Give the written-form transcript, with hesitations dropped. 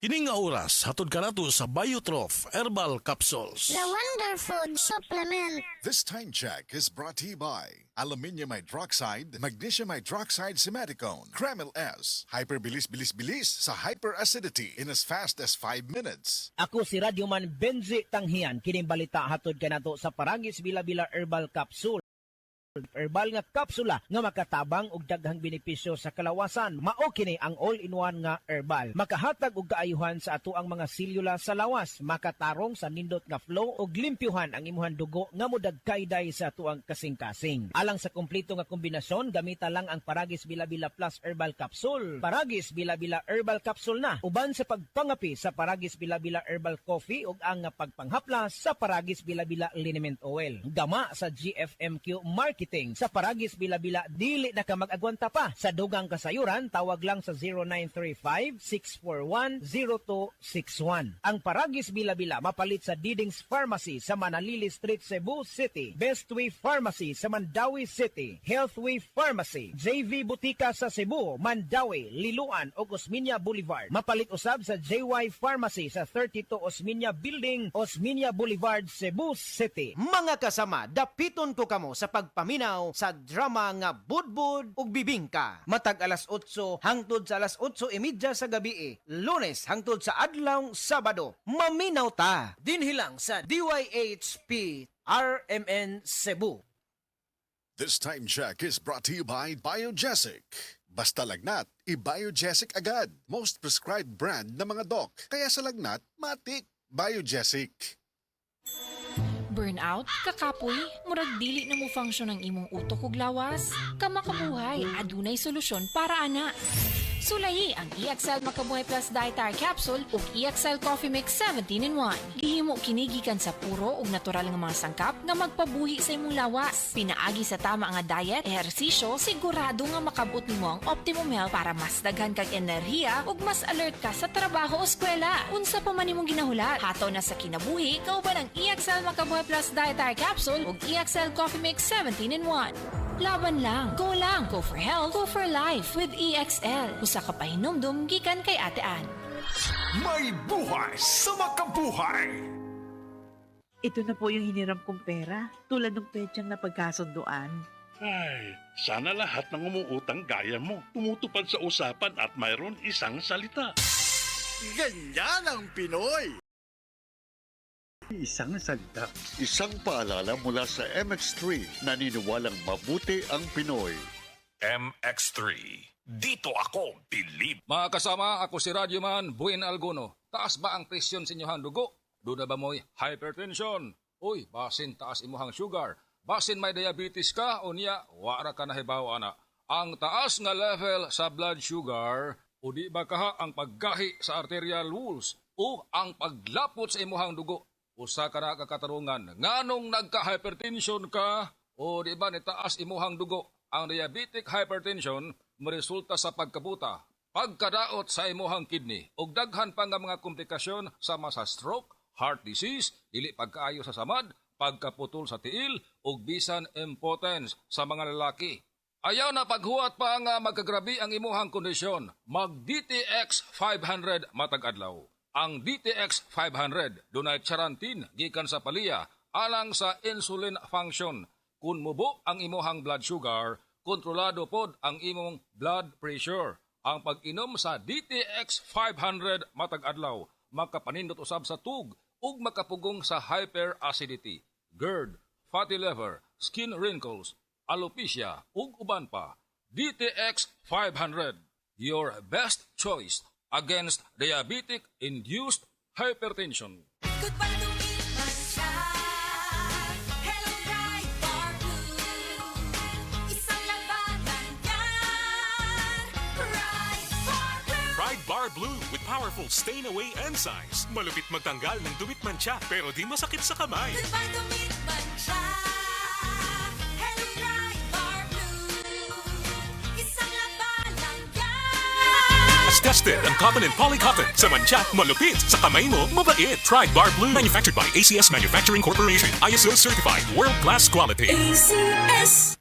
Kining nga oras, hatod ka nato sa Biotrof Herbal Capsules. The Wonder Food Supplement. This time check is brought to you by Aluminium Hydroxide, Magnesium Hydroxide Simeticone, Kreml S, Hyperbilis-bilis-bilis sa hyperacidity in as fast as 5 minutes. Ako si Radyoman Benzi Tanghian, kining balita hatod ka nato sa Paragis Bila-Bila Herbal Capsule. Herbal nga kapsula nga makatabang og daghang benepisyo sa kalawasan. Mao kini ang all-in-one nga herbal. Makahatag og kaayuhan sa ato ang mga selula sa lawas, makatarong sa nindot nga flow og limpyuhan ang imuhang dugo nga modagkayday sa ato ang kasing-kasing. Alang sa kumpleto nga kombinasyon, gamita lang ang Paragis Bila-Bila Plus Herbal Capsule. Paragis Bila-Bila Herbal Capsule na uban sa pagpangapi sa Paragis Bila-Bila Herbal Coffee ug ang pagpanghaplas sa Paragis Bila-Bila Liniment Oil. Gama sa GFMQ Market sa Paragis Bila-Bila, dili na ka mag-agwanta pa. Sa dugang kasayuran, tawag lang sa 0935-641-0261. Ang Paragis Bila-Bila mapalit sa Didings Pharmacy sa Manalili Street, Cebu City, Bestway Pharmacy sa Mandawi City, Healthway Pharmacy, JV Butika sa Cebu, Mandawi, Liloan o Osmeña Boulevard. Mapalit usab sa JY Pharmacy sa 32 Osmeña Building, Osmeña Boulevard, Cebu City. Mga kasama, dapiton ko kamo sa pagpaminaw sa drama nga Budbud ug Bibingka. Matag alas 8 hangtod sa alas 8:30 sa gabi, Lunes hangtod sa adlaw Sabado. Maminaw ta dinhi lang sa DYHP RMN Cebu. This time check is brought to you by Biogesic. Basta lagnat, i-Biogesic agad. Most prescribed brand ng mga doc. Kaya sa lagnat, matik. Biogesic. Burnout, kakapoy, murag dili na mo function ang imong utok ug lawas. Kamakabuhay, adunay solusyon para ana. Sulayi ang EXL Makabuhay Plus Dietary Capsule ug EXL Coffee Mix 17-in-1. Gihimo kinigikan sa puro ug natural nga mga sangkap nga magpabuhi sa imong lawas. Pinaagi sa tama nga diet, ehersisyo, sigurado nga makabot nimo ang optimum health para mas daghan kag enerhiya ug mas alert ka sa trabaho o eskwela. Unsa pa man imong ginahulat, hataw na sa kinabuhi, kauban ang EXL Makabuhay Plus Dietary Capsule ug EXL Coffee Mix 17-in-1. Laban lang, go for health, go for life with EXL. Usa ka pahinumdum gikan kay Ate Ann. May buhay sa makabuhay! Ito na po yung hiniram kong pera, tulad ng petsang na pagkasunduan. Ay, sana lahat ng umuutang gaya mo. Tumutupad sa usapan at mayroon isang salita. Ganyan ang Pinoy! Isang salita. Isang paalala mula sa MX3, naniniwalang mabuti ang Pinoy. MX3. Dito ako, believe. Mga kasama, ako si Radyoman Buen Alguno. Taas ba ang presyon sa inyong dugo? Doon na ba mo'y hypertension? Uy, basin taas imuhang sugar. Basin may diabetes ka o niya, wara ka na hibaw ana. Ang taas nga level sa blood sugar o di ba kaha ang paggahi sa arterial walls o ang paglapot sa imuhang dugo. Usa ka na kakatarungan, nganong nagka-hypertension ka o di ba nitaas imuhang dugo? Ang diabetic hypertension maresulta sa pagkabuta, pagkadaot sa imuhang kidney ug daghan pa nga mga komplikasyon sama sa stroke, heart disease, dili pagkaayo sa samad, pagkaputol sa tiil ug bisan impotence sa mga lalaki. Ayaw na paghuwat pa nga magkagrabi ang imuhang kondisyon. Mag DTX 500 matag adlaw. Ang DTX 500 dunay charantin gikan sa palya alang sa insulin function. Kung mubo ang imuhang blood sugar, kontrolado pod ang imong blood pressure. Ang pag-inom sa DTX 500 matag adlaw makapanindot usab sa tug ug makapugong sa hyperacidity, GERD, fatty liver, skin wrinkles, alopecia ug uban pa. DTX 500, your best choice against diabetic-induced hypertension. Goodbye to Milman siya. Hello, Ride Bar Blue. Isang labanan yan. Ride Bar Blue. Ride Bar Blue with powerful stain-away enzymes. Malupit magtanggal ng dumit mancha pero di masakit sa kamay. Goodbye to Milman siya. Hello, Ride Bar Blue. Isang labanan yan. As tested ang cotton and polycotton. Sa mancha, malupit. Sa kamay mo, mabait. Ride Bar Blue. Manufactured by ACS Manufacturing Corporation. ISO certified. World-class quality. ACS.